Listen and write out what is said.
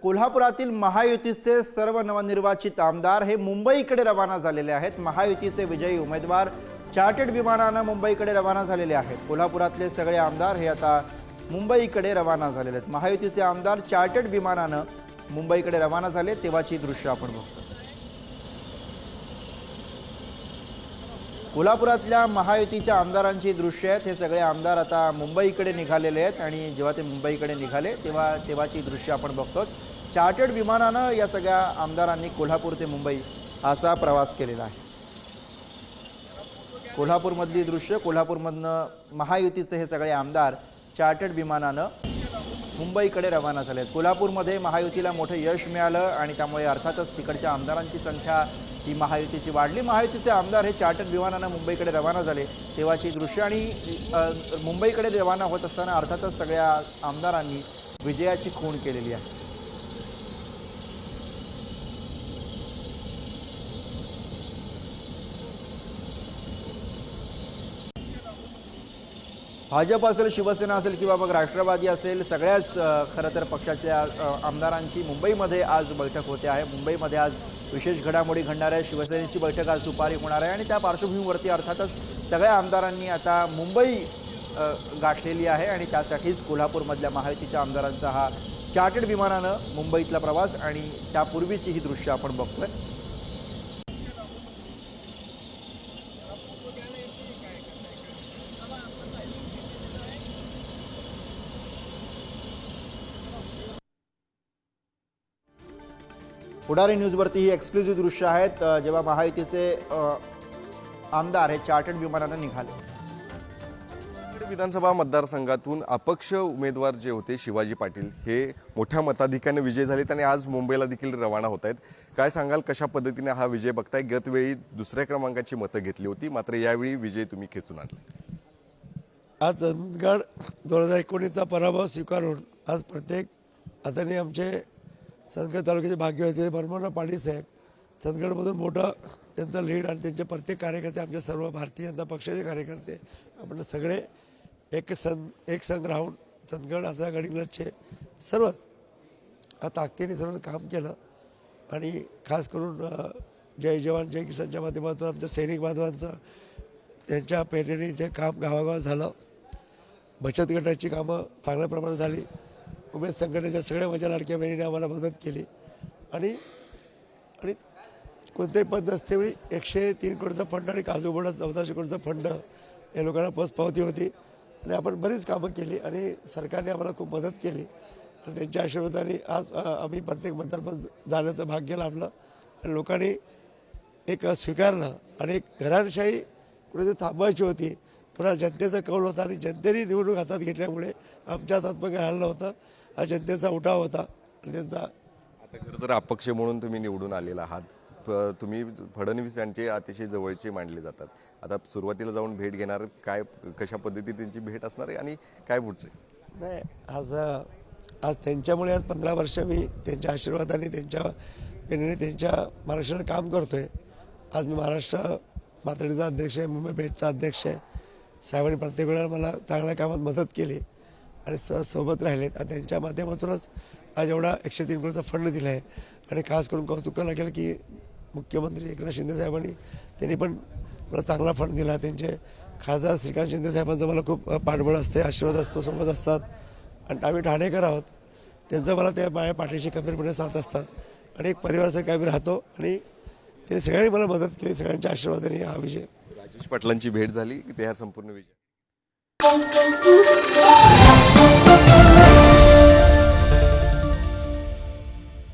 कोल्हापुरातील महायुतीचे सर्व नवनिर्वाचित आमदार हे मुंबईकडे रवाना झालेले आहेत। महायुतीचे विजयी उमेदवार चार्टर्ड विमानाने मुंबईकडे रवाना झालेले आहेत। कोल्हापुरातले सगळे आमदार हे आता मुंबईकडे रवाना झालेले आहेत। महायुतीचे आमदार चार्टर्ड विमानाने मुंबईकडे रवाना झाले तेव्हाची दृश्य आपण बघतो। कोल्हापुरातल्या महायुतीच्या आमदारांची दृश्य आहेत। हे सगळे आमदार आता मुंबईकडे निघालेले आहेत आणि जेव्हा ते मुंबईकडे निघाले तेव्हाची दृश्य आपण बघतो। चार्टर्ड विमानानं या सगळ्या आमदारांनी कोल्हापूर ते मुंबई असा प्रवास केलेला आहे। कोल्हापूरमधली दृश्य, कोल्हापूरमधनं महायुतीचे हे सगळे आमदार चार्टर्ड विमानानं मुंबईकडे रवाना झाले आहेत। कोल्हापूरमध्ये महायुतीला मोठे यश मिळालं आणि त्यामुळे अर्थातच तिकडच्या आमदारांची संख्या ही महायुतीची वाढली। महायुतीचे आमदार हे चार्टर्ड विमानानं मुंबईकडे रवाना झाले तेव्हाची दृश्य आणि मुंबईकडे रवाना होत असताना अर्थातच सगळ्या आमदारांनी विजयाची खूण केलेली आहे। भाजप असेल, शिवसेना असेल किंवा मग राष्ट्रवादी असेल, सगळ्याच खरं तर पक्षाच्या आमदारांची मुंबईमध्ये आज बैठक होते आहे। मुंबईमध्ये आज विशेष घडामोडी घडणार आहे। शिवसेनेची बैठक आज दुपारी होणार आहे आणि त्या पार्श्वभूमीवरती अर्थातच सगळ्या आमदारांनी आता मुंबई गाठलेली आहे आणि त्यासाठीच कोल्हापूरमधल्या महायुतीच्या आमदारांचा हा चार्टर्ड विमानानं मुंबईतला प्रवास आणि त्यापूर्वीची ही दृश्य आपण बघतोय। पुढारी न्यूजवरती ही एक्सक्लुझिव्ह दृश्य आहेत जेव्हा महायुतीचे आमदार हे चार्टर्ड विमानाने निघाले। विधानसभा मतदारसंघातून अपक्ष उमेदवार जे होते शिवाजी पाटील हे मोठ्या मताधिक्याने विजयी झालेत आणि आज मुंबईला देखील रवाना होत आहेत। काय सांगाल, कशा पद्धतीने हा विजय बघताय? गतवेळी दुसऱ्या क्रमांकाची मतं घेतली होती, मात्र यावेळी विजय तुम्ही खेचून आणले। आज चंदगड 2019चा पराभव स्वीकारून आज प्रत्येक आदरणीय आमचे चंदगड तालुक्याचे भाग्यवंत मनमोहन पाटील साहेब, चंदगडमधून मोठं त्यांचं लीड आणि त्यांचे प्रत्येक कार्यकर्ते, आमचे सर्व भारतीय जनता पक्षाचे कार्यकर्ते, आपण सगळे एक संघ राहून चंदगड असा गडिंग्लजचे सर्वच ताकदीने सर्व काम केलं आणि खास करून जय जवान जय किसानच्या माध्यमातून आमच्या सैनिक बांधवांचं त्यांच्या प्रेरणेने जे काम गावागावात झालं। बचत गटाची कामं चांगल्या प्रमाणात झाली। उमेद संघटनेच्या सगळ्या माझ्या लाडक्या बहिणीने आम्हाला मदत केली आणि कोणतेही पद नसतेवेळी 103 कोटीचा फंड आणि काजूबोडा 1400 कोटीचा फंड या लोकांना पोचपावती होती आणि आपण बरीच कामं केली आणि सरकारने आम्हाला खूप मदत केली आणि त्यांच्या आशीर्वादाने आज आम्ही प्रत्येक मतदारसंघात जाण्याचं भाग्य लाभलं आणि लोकांनी एक स्वीकारलं आणि एक घराणेशाही कुठेतरी थांबवायची होती, पुन्हा जनतेचा कौल होता आणि जनतेने निवडणूक हातात घेतल्यामुळे आमच्या हातात मग हल्ला होता। हा जनतेचा उठाव होता आणि त्यांचा आता खरं तर अपक्ष म्हणून तुम्ही निवडून आलेला आहात। तुम्ही फडणवीस यांचे अतिशय जवळचे मानले जातात। आता सुरुवातीला जाऊन भेट घेणार, काय कशा पद्धतीने त्यांची भेट असणार आहे आणि काय पुढचे? नाही, आज त्यांच्यामुळे आज 15 वर्ष मी त्यांच्या आशीर्वादाने त्यांच्या प्रेरणेने त्यांच्या महाराष्ट्राने काम करतोय। आज मी महाराष्ट्र पातळीचा अध्यक्ष आहे, मुंबई बेस्टचा अध्यक्ष आहे। साहेबांनी प्रत्येक वेळेला मला चांगल्या कामात मदत केली आणि सोबत राहिलेत आणि त्यांच्या माध्यमातूनच आज एवढा 103 कोटीचा फंड दिला आहे आणि खास करून कौतुक लागेल की मुख्यमंत्री एकनाथ शिंदे साहेबांनी त्यांनी पण मला चांगला फंड दिला। त्यांचे खासदार श्रीकांत शिंदे साहेबांचं मला खूप पाठबळ असते, आशीर्वाद असतो, सोबत असतात आणि आम्ही ठाणेकर आहोत, त्यांचं मला त्या माझ्या पाठीशी खंबीरपणे साथ असतात आणि एक परिवारासारखं आम्ही राहतो आणि त्यांनी सगळ्यांनी मला मदत केली। सगळ्यांच्या आशीर्वादाने हा विजय। राजेश पाटलांची भेट झाली की त्या संपूर्ण विजय